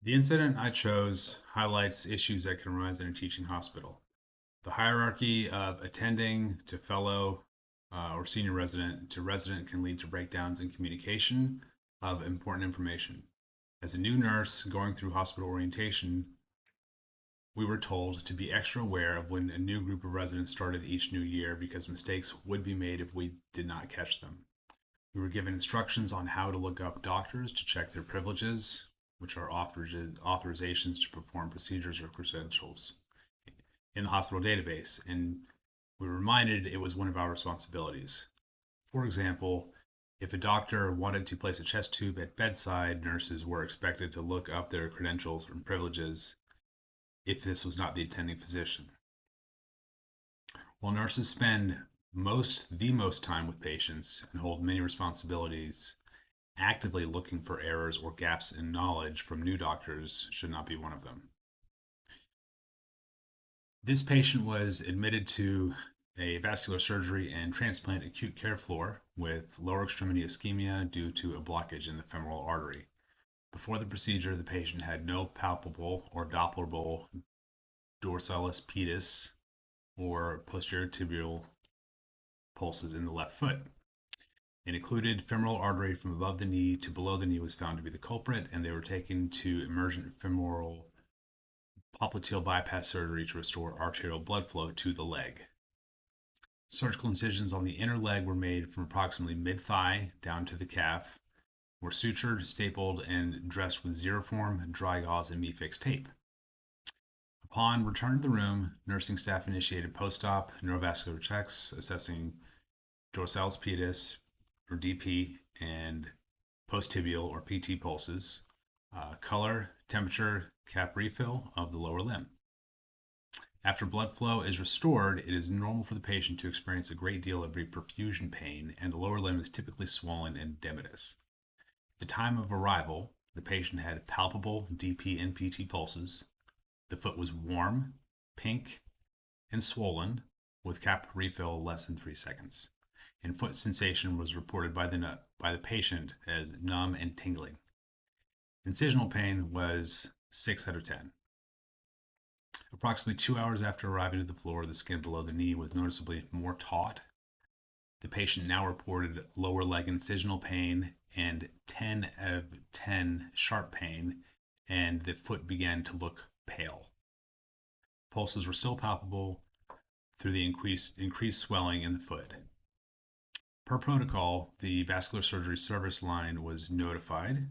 The incident I chose highlights issues that can arise in a teaching hospital. The hierarchy of attending to fellow or senior resident to resident can lead to breakdowns in communication of important information. As a new nurse going through hospital orientation, we were told to be extra aware of when a new group of residents started each new year because mistakes would be made if we did not catch them. We were given instructions on how to look up doctors to check their privileges, which are authorizations to perform procedures or credentials in the hospital database, and we were reminded it was one of our responsibilities. For example, if a doctor wanted to place a chest tube at bedside, nurses were expected to look up their credentials and privileges if this was not the attending physician. While nurses spend the most time with patients and hold many responsibilities, actively looking for errors or gaps in knowledge from new doctors should not be one of them. This patient was admitted to a vascular surgery and transplant acute care floor with lower extremity ischemia due to a blockage in the femoral artery. Before the procedure, the patient had no palpable or Dopplerable dorsalis pedis or posterior tibial pulses in the left foot. An occluded femoral artery from above the knee to below the knee was found to be the culprit, and they were taken to emergent femoral popliteal bypass surgery to restore arterial blood flow to the leg. Surgical incisions on the inner leg were made from approximately mid-thigh down to the calf, were sutured, stapled, and dressed with Xeroform, dry gauze, and Mefix tape. Upon return to the room, nursing staff initiated post-op neurovascular checks assessing dorsalis pedis, or DP, and post-tibial, or PT pulses, color, temperature, cap refill of the lower limb. After blood flow is restored, it is normal for the patient to experience a great deal of reperfusion pain, and the lower limb is typically swollen and edematous. At the time of arrival, the patient had palpable DP and PT pulses. The foot was warm, pink, and swollen, with cap refill less than 3 seconds. And foot sensation was reported by the patient as numb and tingling. Incisional pain was 6 out of 10. Approximately 2 hours after arriving at the floor, the skin below the knee was noticeably more taut. The patient now reported lower leg incisional pain and 10 out of 10 sharp pain, and the foot began to look pale. Pulses were still palpable through the increased swelling in the foot. Per protocol, the vascular surgery service line was notified,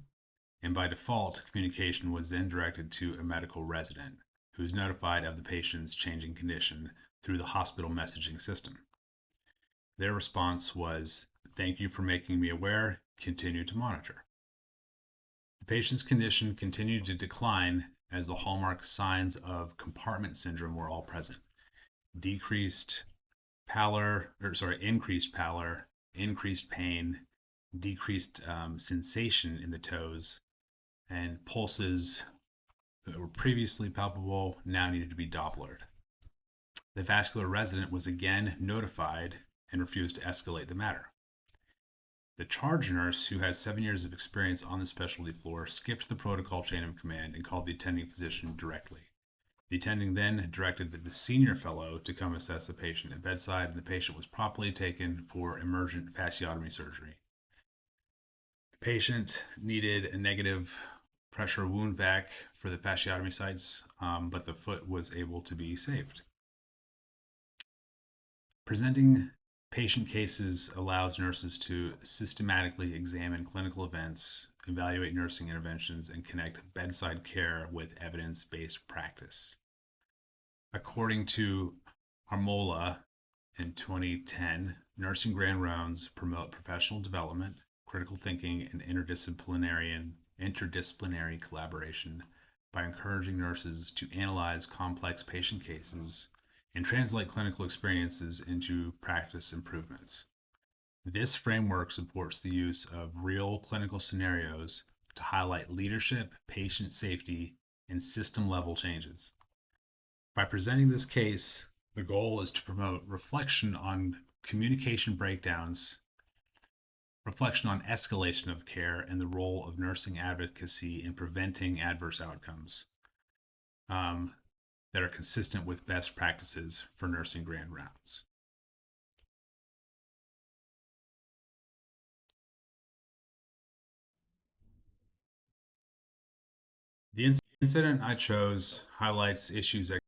and by default, communication was then directed to a medical resident, who is notified of the patient's changing condition through the hospital messaging system. Their response was, "Thank you for making me aware. Continue to monitor." The patient's condition continued to decline as the hallmark signs of compartment syndrome were all present. Increased pallor, increased pain, decreased sensation in the toes, and pulses that were previously palpable now needed to be Dopplered. The vascular resident was again notified and refused to escalate the matter. The charge nurse, who had 7 years of experience on the specialty floor, skipped the protocol chain of command and called the attending physician directly. The attending then directed the senior fellow to come assess the patient at bedside, and the patient was promptly taken for emergent fasciotomy surgery. The patient needed a negative pressure wound vac for the fasciotomy sites, but the foot was able to be saved. Presenting patient cases allows nurses to systematically examine clinical events, evaluate nursing interventions, and connect bedside care with evidence-based practice. According to Armola in 2010, nursing grand rounds promote professional development, critical thinking, and interdisciplinary collaboration by encouraging nurses to analyze complex patient cases and translate clinical experiences into practice improvements. This framework supports the use of real clinical scenarios to highlight leadership, patient safety, and system-level changes. By presenting this case, the goal is to promote reflection on communication breakdowns reflection on escalation of care and the role of nursing advocacy in preventing adverse outcomes um, that are consistent with best practices for nursing grand rounds. The incident I chose highlights issues that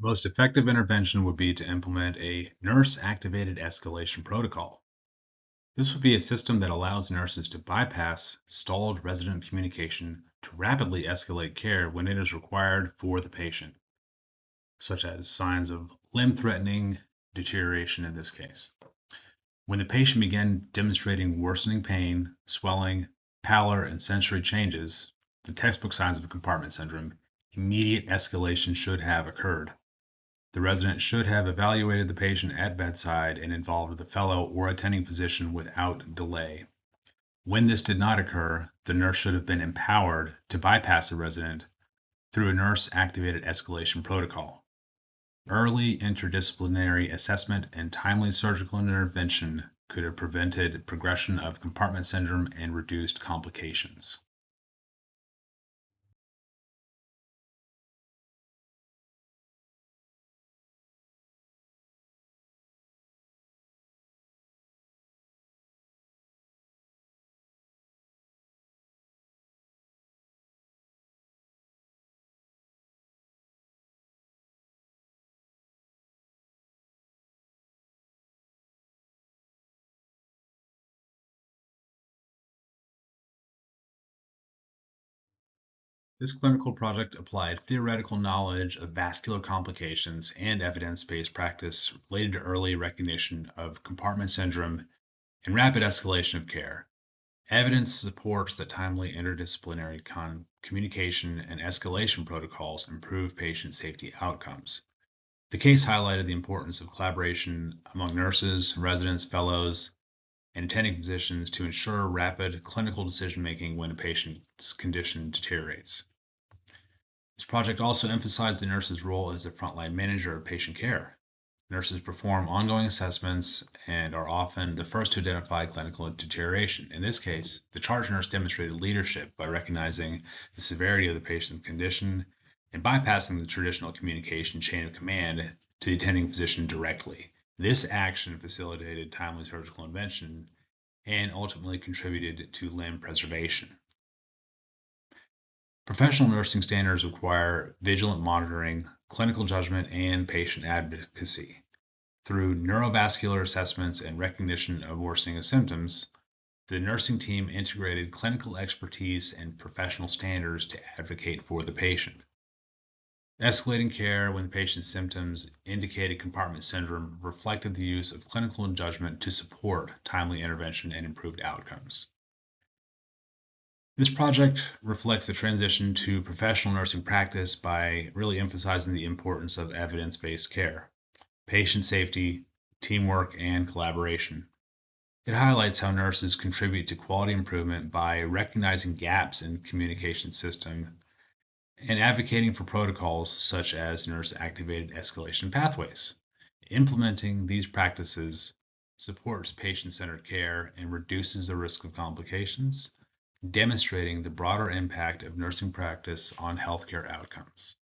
The most effective intervention would be to implement a nurse-activated escalation protocol. This would be a system that allows nurses to bypass stalled resident communication to rapidly escalate care when it is required for the patient, such as signs of limb-threatening deterioration in this case. When the patient began demonstrating worsening pain, swelling, pallor, and sensory changes, the textbook signs of compartment syndrome, immediate escalation should have occurred. The resident should have evaluated the patient at bedside and involved the fellow or attending physician without delay. When this did not occur, the nurse should have been empowered to bypass the resident through a nurse-activated escalation protocol. Early interdisciplinary assessment and timely surgical intervention could have prevented progression of compartment syndrome and reduced complications. This clinical project applied theoretical knowledge of vascular complications and evidence-based practice related to early recognition of compartment syndrome and rapid escalation of care. Evidence supports that timely interdisciplinary communication and escalation protocols improve patient safety outcomes. The case highlighted the importance of collaboration among nurses, residents, fellows, and attending physicians to ensure rapid clinical decision-making when a patient's condition deteriorates. This project also emphasized the nurse's role as the frontline manager of patient care. Nurses perform ongoing assessments and are often the first to identify clinical deterioration. In this case, the charge nurse demonstrated leadership by recognizing the severity of the patient's condition and bypassing the traditional communication chain of command to the attending physician directly. This action facilitated timely surgical intervention and ultimately contributed to limb preservation. Professional nursing standards require vigilant monitoring, clinical judgment, and patient advocacy. Through neurovascular assessments and recognition of worsening of symptoms, the nursing team integrated clinical expertise and professional standards to advocate for the patient. Escalating care when the patient's symptoms indicated compartment syndrome reflected the use of clinical judgment to support timely intervention and improved outcomes. This project reflects the transition to professional nursing practice by really emphasizing the importance of evidence-based care, patient safety, teamwork, and collaboration. It highlights how nurses contribute to quality improvement by recognizing gaps in the communication system and advocating for protocols such as nurse-activated escalation pathways. Implementing these practices supports patient-centered care and reduces the risk of complications, demonstrating the broader impact of nursing practice on healthcare outcomes.